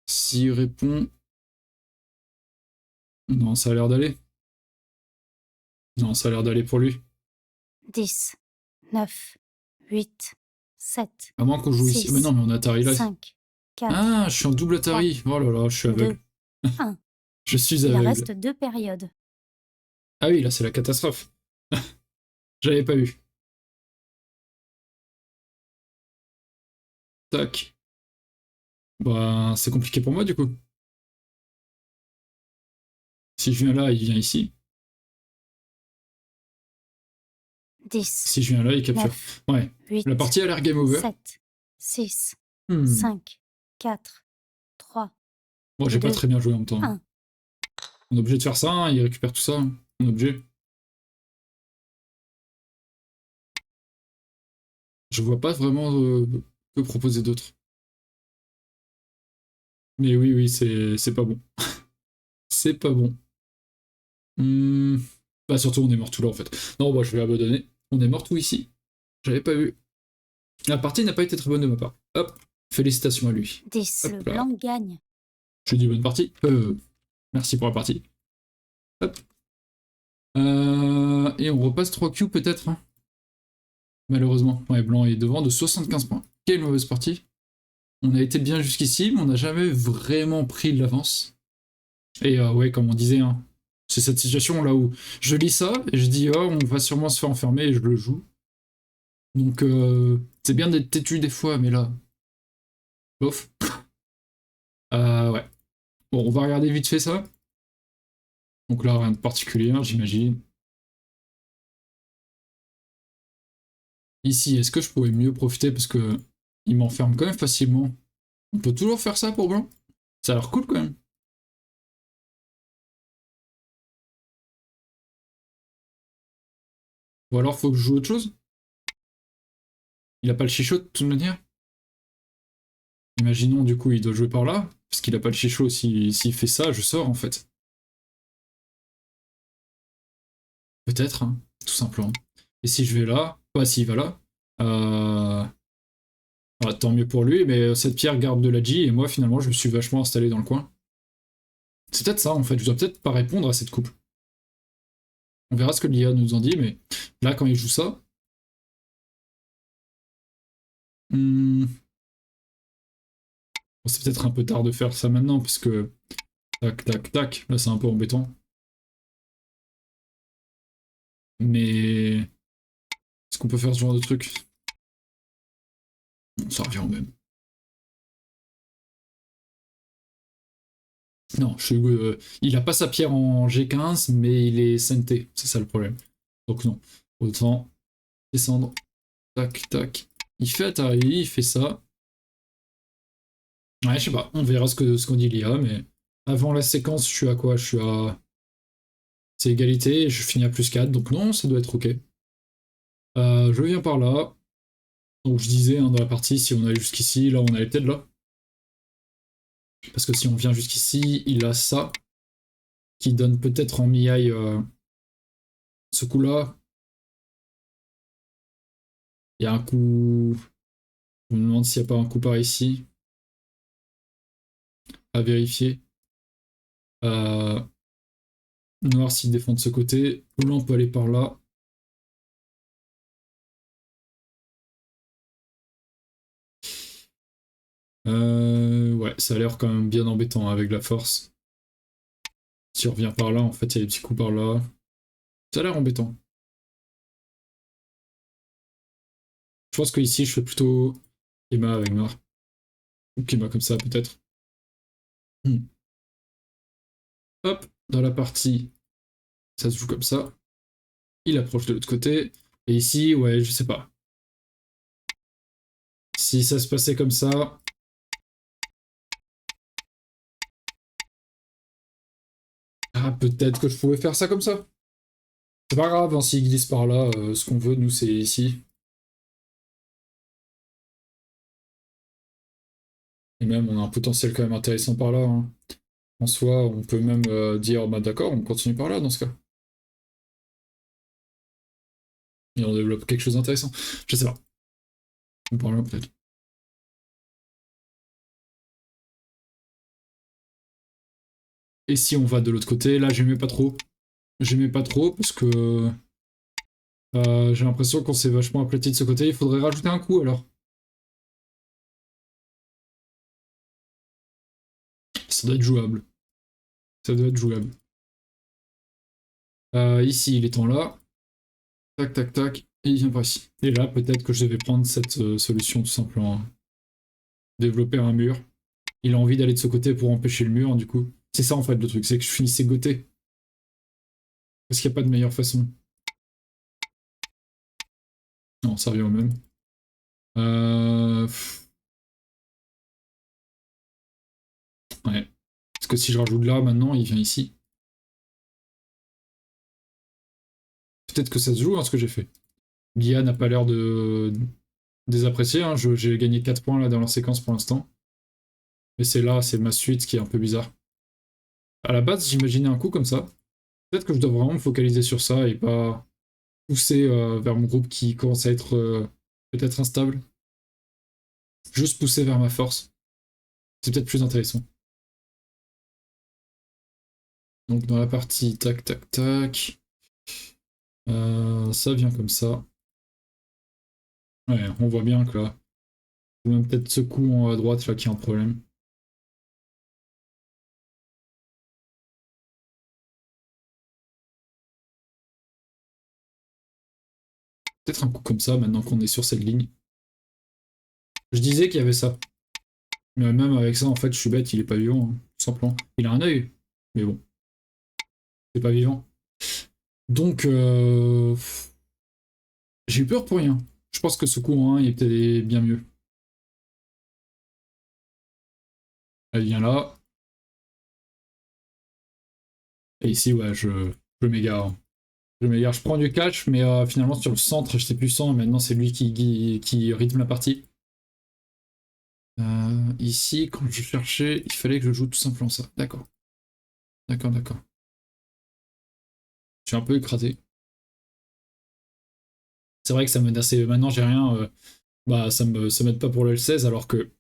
S'il répond... Non, ça a l'air d'aller. Non, ça a l'air d'aller pour lui. 10, 9, 8, 7, À moins qu'on joue ici. Mais non, 6, mais on a Atari là. 5, 4, Ah, je suis en double Atari. Oh là là, je suis 2, aveugle. 1. Je suis Il aveugle. reste 2 périodes. Ah oui, là, c'est la catastrophe. J'avais pas eu. Tac. Bah, c'est compliqué pour moi, du coup. Si je viens là, il vient ici. 10, Si je viens là, il capture. 9, Ouais. 8, La partie a l'air game over. 7, 6, Hmm. 5, 4, 3, Bon, j'ai pas 2, très bien joué en même temps. 1. On est obligé de faire ça, hein, il récupère tout ça. Hein. On est obligé. Je vois pas vraiment que proposer d'autre. Mais oui, oui, c'est pas bon. C'est pas bon. Hmm. Bah surtout on est mort tout là en fait. Non, bah je vais abandonner. On est mort tout ici. J'avais pas vu. La partie n'a pas été très bonne de ma part. Hop, félicitations à lui. 10. Le Hop là. blanc gagne. Je dis bonne partie. Merci pour la partie. Hop. Et on repasse 3 Q peut-être, hein. Malheureusement. Ouais, blanc est devant de 75 points. Quelle mauvaise partie. On a été bien jusqu'ici, mais on n'a jamais vraiment pris de l'avance. Et ouais, comme on disait, hein, c'est cette situation là où je lis ça et je dis oh, on va sûrement se faire enfermer et je le joue. Donc c'est bien d'être têtu des fois, mais là, bof. Ouais. Bon, on va regarder vite fait ça. Donc là, rien de particulier, hein, j'imagine. Ici, est-ce que je pourrais mieux profiter parce que il m'enferme quand même facilement. On peut toujours faire ça pour blanc. Ça a l'air cool quand même. Ou alors faut que je joue autre chose. Il a pas le chichot de toute manière. Imaginons du coup il doit jouer par là, parce qu'il a pas le chichot, s'il fait ça, je sors en fait. Peut-être, hein, tout simplement. Et si je vais là, pas s'il va là, tant mieux pour lui, mais cette pierre garde de la G, et moi finalement je me suis vachement installé dans le coin. C'est peut-être ça en fait, je dois peut-être pas répondre à cette coupe. On verra ce que l'IA nous en dit, mais là quand il joue ça... c'est peut-être un peu tard de faire ça maintenant, parce que... Tac, tac, tac, là c'est un peu embêtant. Mais... Est-ce qu'on peut faire ce genre de truc? Non, ça revient au même. Non, il a pas sa pierre en G15, mais il est SNT, c'est ça le problème. Donc non, autant descendre, tac, tac. Il fait Atari, il fait ça. Ouais, je sais pas, on verra ce qu'on dit l'IA, mais avant la séquence, je suis à quoi? Je suis à... C'est égalité, et je finis à plus 4, donc non, ça doit être ok. Je viens par là. Donc je disais, hein, dans la partie, si on allait jusqu'ici, là on allait peut-être là. Parce que si on vient jusqu'ici, il a ça, qui donne peut-être en miaille ce coup-là. Il y a un coup... Je me demande s'il n'y a pas un coup par ici. À vérifier. Euh... Noir s'il défend de ce côté. Blanc on peut aller par là. Ouais, ça a l'air quand même bien embêtant avec la force. Si on revient par là, en fait, il y a des petits coups par là. Ça a l'air embêtant. Je pense qu'ici, je fais plutôt Kema avec Noir. Ou Kema comme ça, peut-être. Hop, dans la partie, ça se joue comme ça. Il approche de l'autre côté. Et ici, ouais, je sais pas. Si ça se passait comme ça... Ah, peut-être que je pouvais faire ça comme ça. C'est pas grave, hein, s'il glisse par là, ce qu'on veut, nous, c'est ici. Et même, on a un potentiel quand même intéressant par là, hein. En soi, on peut même dire, bah d'accord, on continue par là, dans ce cas. Et on développe quelque chose d'intéressant. Je sais pas. Ou par là, peut-être. Et si on va de l'autre côté, là, j'aimais pas trop. J'aimais pas trop, parce que... j'ai l'impression qu'on s'est vachement aplati de ce côté. Il faudrait rajouter un coup, alors. Ça doit être jouable. Ça doit être jouable. Ici, il est en là. Tac, tac, tac. Et il vient par ici. Et là, peut-être que je devais prendre cette solution, tout simplement. Développer un mur. Il a envie d'aller de ce côté pour empêcher le mur, du coup. C'est ça, en fait, le truc. C'est que je finissais goté. Parce qu'il n'y a pas de meilleure façon. Non, ça revient au même. Ouais. Parce que si je rajoute là, maintenant, il vient ici. Peut-être que ça se joue, hein, ce que j'ai fait. Guilla n'a pas l'air de désapprécier, hein. J'ai gagné 4 points là dans la séquence pour l'instant. Mais c'est là, c'est ma suite qui est un peu bizarre. À la base, j'imaginais un coup comme ça. Peut-être que je dois vraiment me focaliser sur ça et pas pousser vers mon groupe qui commence à être peut-être instable. Juste pousser vers ma force. C'est peut-être plus intéressant. Donc dans la partie tac tac tac, ça vient comme ça. Ouais, on voit bien que là, c'est même peut-être ce coup en à droite là qui a un problème. Peut-être un coup comme ça maintenant qu'on est sur cette ligne. Je disais qu'il y avait ça. Mais même avec ça, en fait, je suis bête, il est pas vivant, hein, tout simplement. Il a un œil, mais bon, c'est pas vivant. Donc, j'ai eu peur pour rien. Je pense que ce coup en 1, il était bien mieux. Elle vient là. Et ici, ouais, je m'égare. Je m'égare. Je prends du catch, mais finalement, sur le centre, j'étais puissant. Et maintenant, c'est lui qui rythme la partie. Ici, quand je cherchais, il fallait que je joue tout simplement ça. D'accord. D'accord, d'accord. Je suis un peu écrasé. C'est vrai que ça m'aide assez. Maintenant, j'ai rien. Bah, ça m'aide pas pour le L16, alors que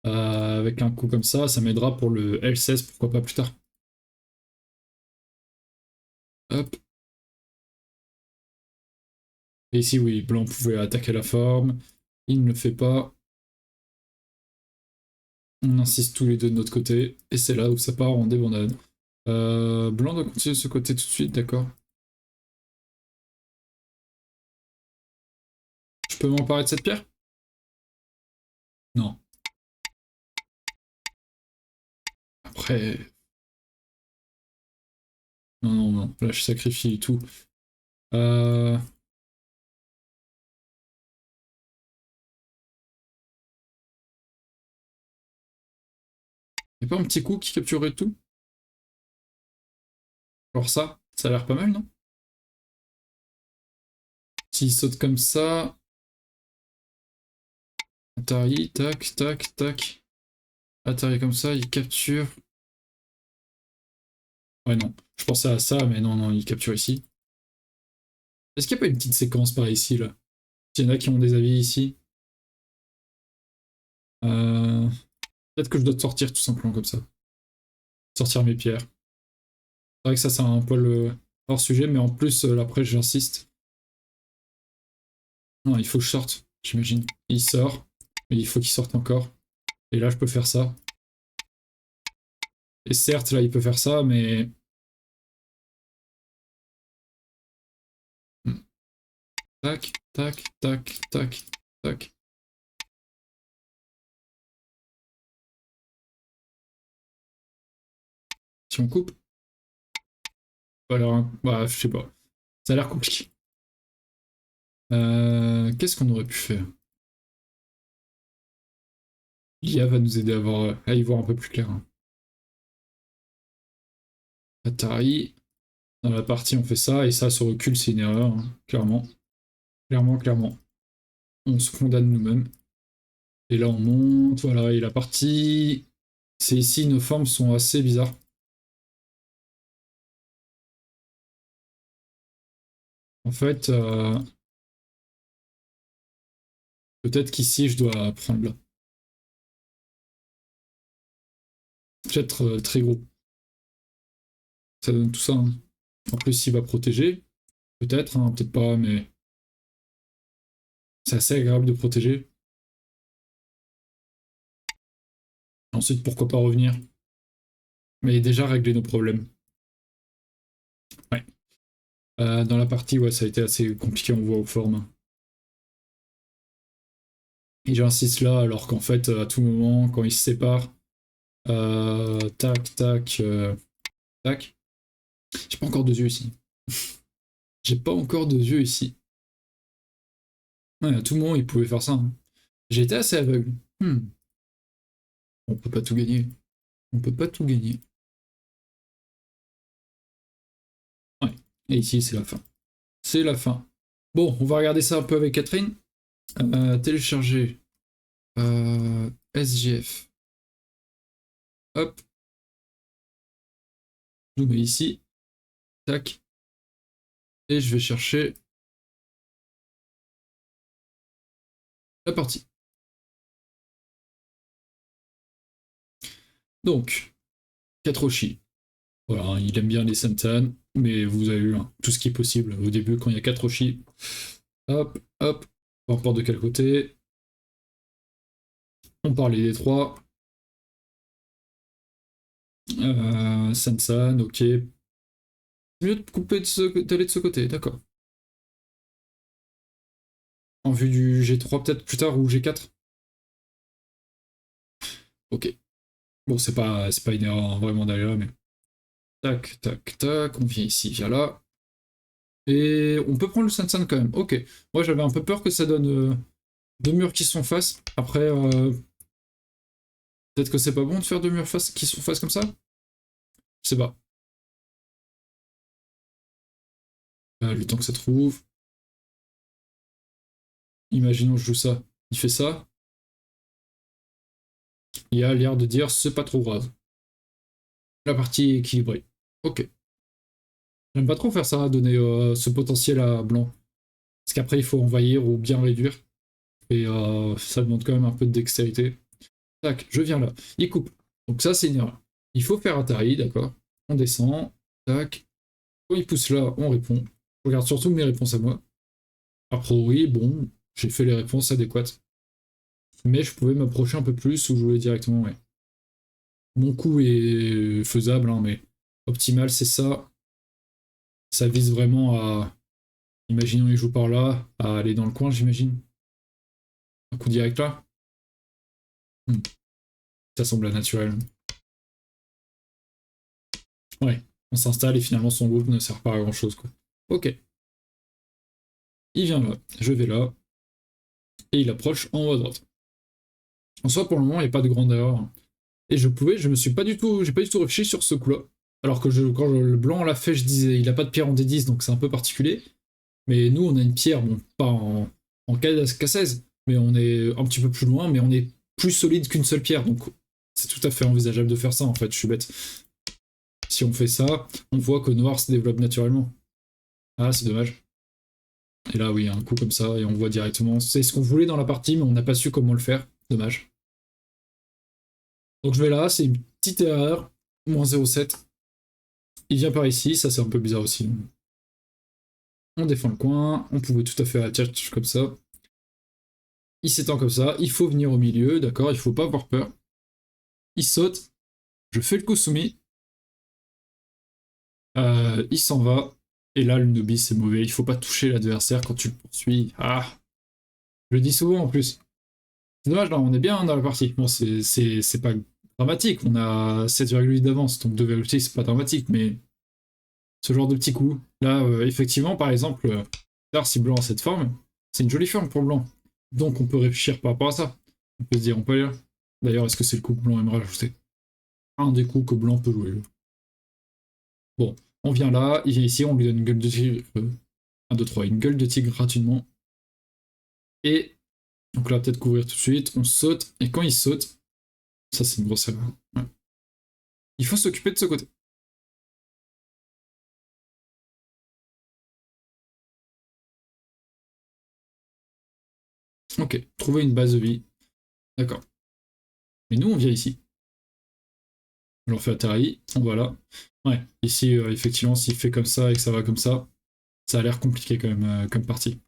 avec un coup comme ça m'aidera pour le L16, pourquoi pas plus tard. Hop. Et ici, oui, blanc pouvait attaquer la forme. Il ne le fait pas. On insiste tous les deux de notre côté. Et c'est là où ça part en débandade. Blanc doit continuer de ce côté tout de suite, d'accord. Je peux m'emparer de cette pierre? Non. Après... Non, non, non. Là, je sacrifie tout. Euh... Y'a pas un petit coup qui capturerait tout? Alors ça a l'air pas mal, non? S'il saute comme ça... Atari, tac, tac, tac. Atari comme ça, il capture... Ouais, non. Je pensais à ça, mais non, non, il capture ici. Est-ce qu'il n'y a pas une petite séquence par ici, là? S'il y en a qui ont des avis ici. Euh... Peut-être que je dois te sortir tout simplement comme ça. Sortir mes pierres. C'est vrai que ça, c'est un peu le hors sujet, mais en plus, après, j'insiste. Non, il faut que je sorte, j'imagine. Il sort, mais il faut qu'il sorte encore. Et là, je peux faire ça. Et certes, là, il peut faire ça, mais... Hmm. Tac, tac, tac, tac, tac. Si on coupe... Alors, bah, je sais pas. Ça a l'air compliqué. Qu'est-ce qu'on aurait pu faire? L'IA va nous aider à y voir un peu plus clair, hein. Atari, dans la partie on fait ça, et ça, ce recul, c'est une erreur, hein, clairement. Clairement, clairement. On se condamne nous-mêmes. Et là, on monte, voilà, et la partie... C'est ici, nos formes sont assez bizarres. En fait, peut-être qu'ici, je dois prendre là. Peut-être très gros. Ça donne tout ça, hein. En plus, il va protéger. Peut-être, hein, peut-être pas, mais c'est assez agréable de protéger. Ensuite, pourquoi pas revenir? Mais déjà régler nos problèmes. Ouais. Dans la partie, ouais, ça a été assez compliqué, on voit aux formes. Et j'insiste là, alors qu'en fait, à tout moment, quand ils se séparent, tac, tac, tac. J'ai pas encore de yeux ici. J'ai pas encore de yeux ici. Ouais, à tout moment, ils pouvaient faire ça, hein. J'ai été assez aveugle. On peut pas tout gagner. On peut pas tout gagner. Ouais. Et ici, c'est la fin. C'est la fin. Bon, on va regarder ça un peu avec Catherine. Télécharger SGF. Hop. Je nous mets ici. tac. Et je vais chercher la partie. Donc, Katroshi. Voilà, il aime bien les Sentan, mais vous avez eu tout ce qui est possible au début quand il y a 4 Roshi. Hop, hop, peu importe de quel côté. On parlait des 3. Sensan, ok. C'est mieux de couper d'aller de ce côté, d'accord. En vue du G3 peut-être plus tard ou G4. Ok. Bon, c'est pas une erreur vraiment d'aller là, mais. Tac, tac, tac, on vient ici, vient là. Et on peut prendre le Sensan quand même. Ok. Moi j'avais un peu peur que ça donne deux murs qui sont face. Après, peut-être que c'est pas bon de faire deux murs qui sont face comme ça. Je sais pas. Le temps que ça trouve. Imaginons je joue ça. Il fait ça. Il a l'air de dire c'est pas trop grave. La partie est équilibrée. Ok. J'aime pas trop faire ça, donner ce potentiel à blanc. Parce qu'après il faut envahir ou bien réduire. Et ça demande quand même un peu de dextérité. Tac, je viens là. Il coupe. Donc ça c'est une erreur. Il faut faire Atari, d'accord. On descend. Tac. Quand il pousse là, on répond. Je regarde surtout mes réponses à moi. A priori, bon, j'ai fait les réponses adéquates. Mais je pouvais m'approcher un peu plus ou jouer directement, ouais. Mon coup est faisable, hein, mais optimal, c'est ça. Ça vise vraiment à. Imaginons il joue par là, à aller dans le coin, j'imagine. Un coup direct là. Hmm. Ça semble naturel. Ouais, on s'installe et finalement son groupe ne sert pas à grand chose, quoi. Ok. Il vient là, je vais là, et il approche en haut à droite. En soi, pour le moment, il n'y a pas de grande erreur. Et je me suis pas du tout, j'ai pas du tout réfléchi sur ce coup-là. Alors que le blanc l'a fait, je disais, il a pas de pierre en D10, donc c'est un peu particulier. Mais nous, on a une pierre, bon, pas en K16, mais on est un petit peu plus loin, mais on est plus solide qu'une seule pierre, donc c'est tout à fait envisageable de faire ça, en fait, je suis bête. Si on fait ça, on voit que noir se développe naturellement. Ah, c'est dommage. Et là, oui, un coup comme ça, et on voit directement. C'est ce qu'on voulait dans la partie, mais on n'a pas su comment le faire. Dommage. Donc je vais là, c'est une petite erreur. Moins 0,7. Il vient par ici, ça c'est un peu bizarre aussi. On défend le coin, on pouvait tout à fait attacher comme ça. Il s'étend comme ça, il faut venir au milieu, d'accord, il faut pas avoir peur. Il saute, je fais le Kusumi, il s'en va, et là le Nubi c'est mauvais, il faut pas toucher l'adversaire quand tu le poursuis. Ah, je le dis souvent en plus. C'est dommage, là on est bien dans la partie. Bon, c'est pas dramatique, on a 7,8 d'avance, donc 2,6 c'est pas dramatique, mais ce genre de petits coups. Là, effectivement, par exemple, si blanc a cette forme, c'est une jolie forme pour blanc. Donc on peut réfléchir par rapport à ça. On peut se dire, on peut aller là. D'ailleurs, est-ce que c'est le coup que blanc aimerait ajouter? Un des coups que blanc peut jouer. Bon, on vient là, il vient ici, on lui donne une gueule de tigre. 1, 2, 3, une gueule de tigre gratuitement. Et donc là, peut-être couvrir tout de suite, on saute, et quand il saute, ça c'est une grosse erreur. Ouais. Il faut s'occuper de ce côté. Ok, trouver une base de vie. D'accord. Mais nous, on vient ici. On leur fait Atari, on va là. Ouais, ici, effectivement, s'il fait comme ça et que ça va comme ça a l'air compliqué quand même comme partie.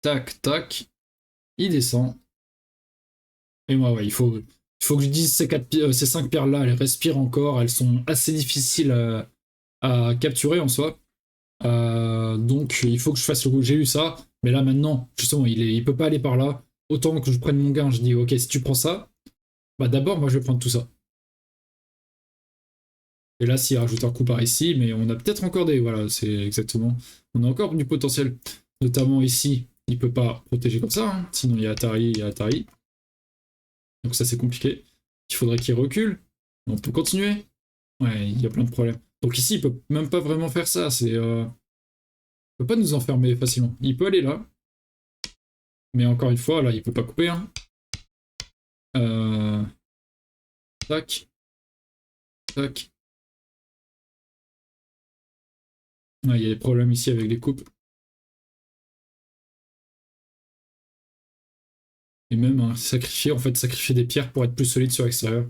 Tac, tac, il descend. Et moi, ouais, il faut que je dise ces 5 pierres-là, elles respirent encore, elles sont assez difficiles à capturer en soi. Donc il faut que je fasse le coup. J'ai eu ça, mais là maintenant, justement, il peut pas aller par là. Autant que je prenne mon gain, je dis ok, si tu prends ça, bah d'abord moi je vais prendre tout ça. Et là, s'il rajoute un coup par ici, mais on a peut-être encore des. Voilà, c'est exactement. On a encore du potentiel. Notamment ici, il peut pas protéger comme ça, hein. Sinon il y a Atari, il y a Atari. Donc ça c'est compliqué. Il faudrait qu'il recule. On peut continuer. Ouais, il y a plein de problèmes. Donc ici, il peut même pas vraiment faire ça. Il peut pas nous enfermer facilement. Il peut aller là. Mais encore une fois, là, il peut pas couper, hein. Euh... Tac. Tac. Ouais, il y a des problèmes ici avec les coupes. Et même sacrifier, en fait, sacrifier des pierres pour être plus solide sur l'extérieur.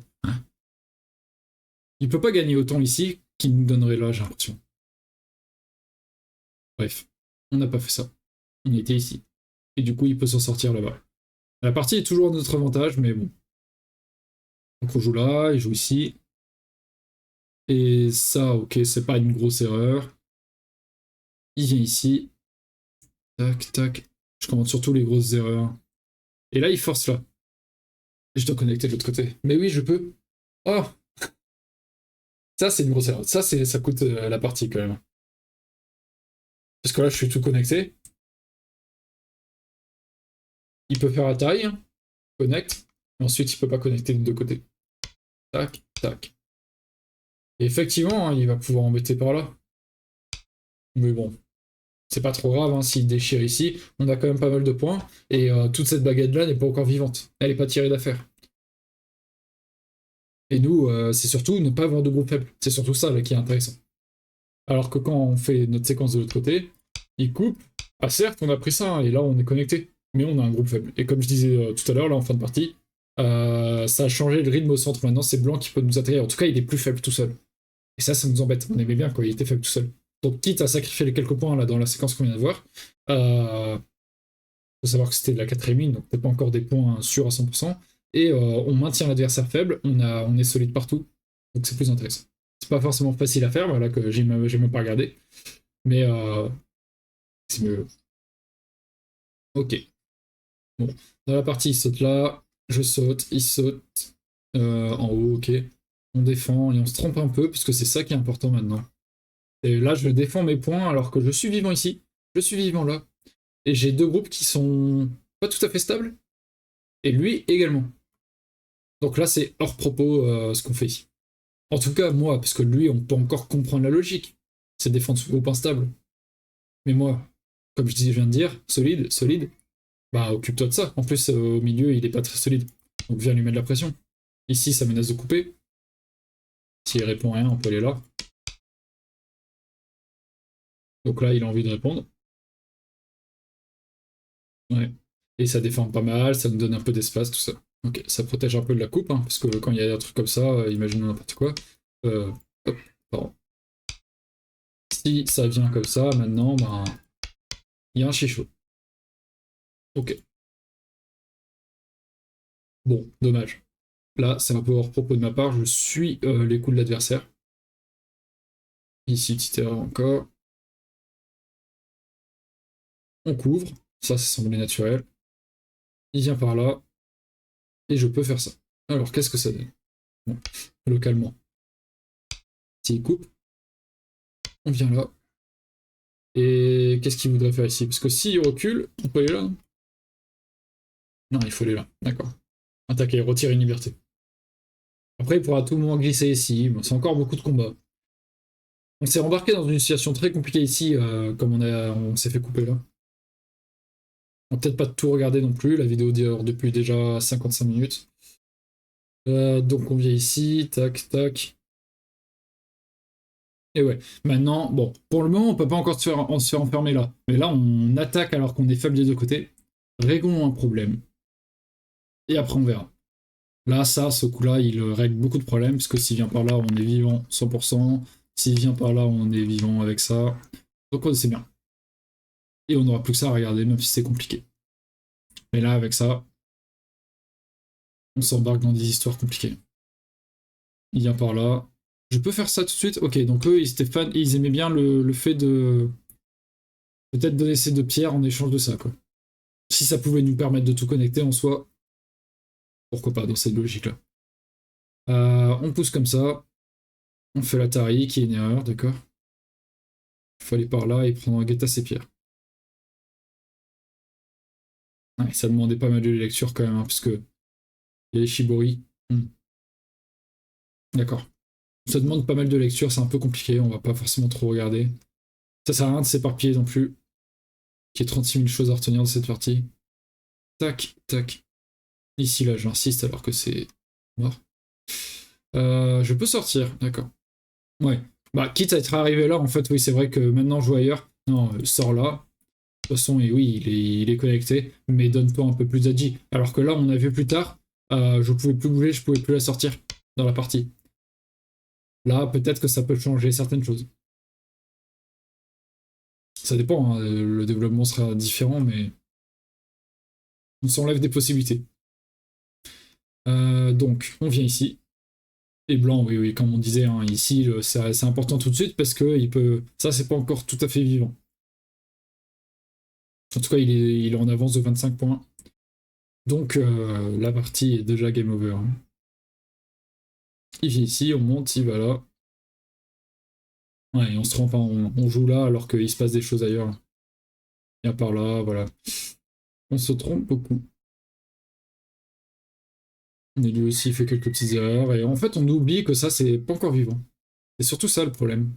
Il peut pas gagner autant ici qu'il nous donnerait là, j'ai l'impression. Bref, on n'a pas fait ça. On était ici. Et du coup, il peut s'en sortir là-bas. La partie est toujours à notre avantage, mais bon. Donc on joue là, il joue ici. Et ça, ok, c'est pas une grosse erreur. Il vient ici. Tac, tac. Je commente surtout les grosses erreurs. Et là, il force là. Et je dois connecter de l'autre côté. Mais oui, je peux. Oh, ça, c'est une grosse erreur. Ça coûte la partie quand même. Parce que là, je suis tout connecté. Il peut faire la taille, connecte. Et ensuite, il peut pas connecter des deux côtés. Tac, tac. Et effectivement, hein, il va pouvoir embêter par là. Mais bon, c'est pas trop grave hein, s'il déchire ici. On a quand même pas mal de points. Et toute cette baguette-là n'est pas encore vivante. Elle est pas tirée d'affaire. Et nous, c'est surtout ne pas avoir de groupe faible. C'est surtout ça là, qui est intéressant. Alors que quand on fait notre séquence de l'autre côté, il coupe. Ah certes, on a pris ça, hein, et là on est connecté. Mais on a un groupe faible. Et comme je disais tout à l'heure, là en fin de partie, ça a changé le rythme au centre. Maintenant, c'est blanc qui peut nous attaquer. En tout cas, il est plus faible tout seul. Et ça nous embête. On aimait bien quand il était faible tout seul. Donc, quitte à sacrifier les quelques points là dans la séquence qu'on vient de voir, faut savoir que c'était de la 4ème ligne, donc peut-être pas encore des points sûrs à 100%. Et on maintient l'adversaire faible, on est solide partout. Donc c'est plus intéressant. C'est pas forcément facile à faire, voilà, que j'ai même pas regardé. Mais c'est mieux. Ok. Bon. Dans la partie, il saute là, je saute, il saute en haut, ok. On défend et on se trompe un peu, puisque c'est ça qui est important maintenant. Et là, je défends mes points alors que je suis vivant ici, je suis vivant là. Et j'ai deux groupes qui sont pas tout à fait stables, et lui également. Donc là, c'est hors propos ce qu'on fait ici. En tout cas, moi, parce que lui, on peut encore comprendre la logique. C'est défendre son groupe instable. Mais moi, comme je viens de dire, solide, solide, bah occupe-toi de ça. En plus, au milieu, il est pas très solide. Donc viens lui mettre de la pression. Ici, ça menace de couper. S'il répond rien, on peut aller là. Donc là, il a envie de répondre. Ouais. Et ça défend pas mal, ça nous donne un peu d'espace, tout ça. Ok, ça protège un peu de la coupe, hein, parce que quand il y a un truc comme ça, imaginons n'importe quoi. Hop, pardon. Si ça vient comme ça, maintenant, ben, il y a un chichot. Ok. Bon, dommage. Là, c'est un peu hors propos de ma part, je suis les coups de l'adversaire. Ici, petite erreur encore. On couvre, ça semblait naturel. Il vient par là, et je peux faire ça. Alors, qu'est-ce que ça donne? Bon, localement. S'il coupe, on vient là. Et qu'est-ce qu'il voudrait faire ici? Parce que s'il recule, on peut aller là. Non, il faut aller là. D'accord. Attaquer, retirer une liberté. Après, il pourra à tout moment glisser ici. Bon, c'est encore beaucoup de combats. On s'est embarqué dans une situation très compliquée ici, comme on s'est fait couper là. On va peut-être pas tout regarder non plus. La vidéo dure depuis déjà 55 minutes. Donc on vient ici, tac, tac. Et ouais, maintenant, bon, pour le moment, on peut pas encore se faire enfermer là. Mais là, on attaque alors qu'on est faible des deux côtés. Réglons un problème. Et après, on verra. Là, ça, ce coup-là, il règle beaucoup de problèmes, parce que s'il vient par là, on est vivant 100%. S'il vient par là, on est vivant avec ça. Donc c'est bien. Et on n'aura plus que ça à regarder, même si c'est compliqué. Mais là, avec ça, on s'embarque dans des histoires compliquées. Il vient par là. Je peux faire ça tout de suite? Ok, donc eux, ils aimaient bien le fait de peut-être donner ces deux pierres en échange de ça, quoi. Si ça pouvait nous permettre de tout connecter en soi, pourquoi pas dans cette logique-là. On pousse comme ça. On fait la tari, qui est une erreur, d'accord. Il faut aller par là et prendre en guetta ses pierres. Ouais, ça demandait pas mal de lecture quand même, hein, parce que il y a les shibori. D'accord. Ça demande pas mal de lecture, c'est un peu compliqué, on va pas forcément trop regarder. Ça sert à rien de s'éparpiller non plus. Qu'il y ait 36 000 choses à retenir dans cette partie. Tac, tac. Ici, là, j'insiste alors que c'est mort. Je peux sortir, d'accord. Ouais. Bah, quitte à être arrivé là, en fait, oui, c'est vrai que maintenant, joue ailleurs. Non, sors là. De toute façon, et oui, il est connecté, mais donne-toi un peu plus d'agi. Alors que là, on a vu plus tard, je pouvais plus bouger, je pouvais plus la sortir dans la partie. Là, peut-être que ça peut changer certaines choses. Ça dépend, hein, le développement sera différent, mais on s'enlève des possibilités. Donc, on vient ici. Et blanc, oui, oui, comme on disait, hein, ici, c'est important tout de suite parce que il peut. Ça, c'est pas encore tout à fait vivant. En tout cas, il est en avance de 25 points. Donc, la partie est déjà game over. Il vient ici, on monte, il va là. Ouais, et on se trompe, hein, on joue là alors qu'il se passe des choses ailleurs. Il y a par là, voilà. On se trompe beaucoup. Et lui aussi il fait quelques petites erreurs. Et en fait, on oublie que ça, c'est pas encore vivant. C'est surtout ça le problème.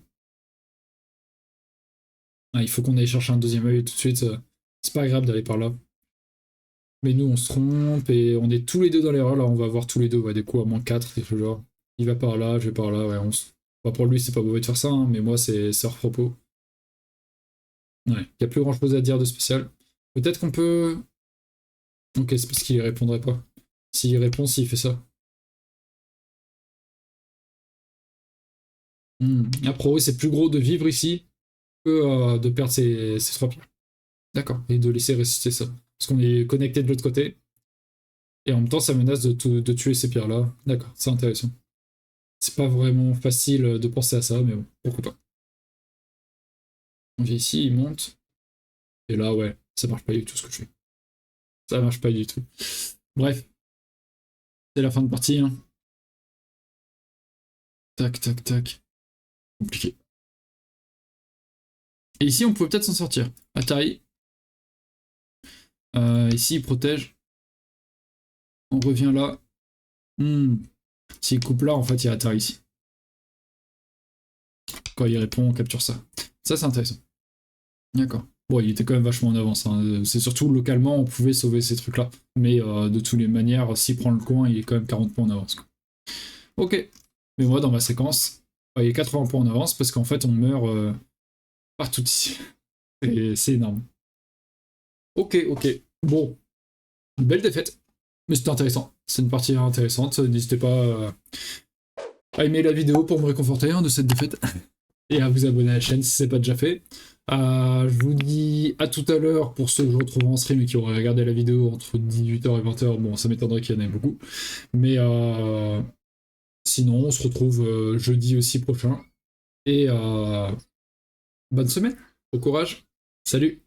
Ah, il faut qu'on aille chercher un deuxième œil tout de suite. C'est pas agréable d'aller par là. Mais nous, on se trompe et on est tous les deux dans l'erreur. Là, on va voir tous les deux, ouais, des coups à moins 4, quelque chose genre. Il va par là, je vais par là, ouais. Bah, pour lui, c'est pas mauvais de faire ça, hein, mais moi, c'est hors propos. Ouais, il n'y a plus grand chose à dire de spécial. Peut-être qu'on peut. Ok, c'est parce qu'il répondrait pas. S'il répond, s'il fait ça. Après, oui, c'est plus gros de vivre ici que de perdre ses 3 pierres. D'accord, et de laisser résister ça. Parce qu'on est connecté de l'autre côté, et en même temps, ça menace de tuer ces pierres-là. D'accord, c'est intéressant. C'est pas vraiment facile de penser à ça, mais bon, pourquoi pas. On vient ici, il monte, et là, ouais, ça marche pas du tout ce que je fais. Ça marche pas du tout. Bref, c'est la fin de partie, hein. Tac, tac, tac. Compliqué. Et ici, on peut peut-être s'en sortir. Atari. Ici, il protège. On revient là. S'il coupe là, en fait, il y a Atari ici. Quand il répond, on capture ça. Ça, c'est intéressant. D'accord. Bon, il était quand même vachement en avance, hein. C'est surtout localement, on pouvait sauver ces trucs-là. Mais de toutes les manières, s'il prend le coin, il est quand même 40 points en avance, quoi. Ok. Mais moi, dans ma séquence, il est 80 points en avance parce qu'en fait, on meurt partout ici. C'est énorme. Ok, ok. Bon, une belle défaite. Mais c'était intéressant. C'est une partie intéressante. N'hésitez pas à aimer la vidéo pour me réconforter, hein, de cette défaite. Et à vous abonner à la chaîne si ce n'est pas déjà fait. Je vous dis à tout à l'heure pour ceux que je retrouve en stream et qui auraient regardé la vidéo entre 18h et 20h. Bon, ça m'étonnerait qu'il y en ait beaucoup. Mais sinon, on se retrouve jeudi aussi prochain. Et bonne semaine. Au courage. Salut.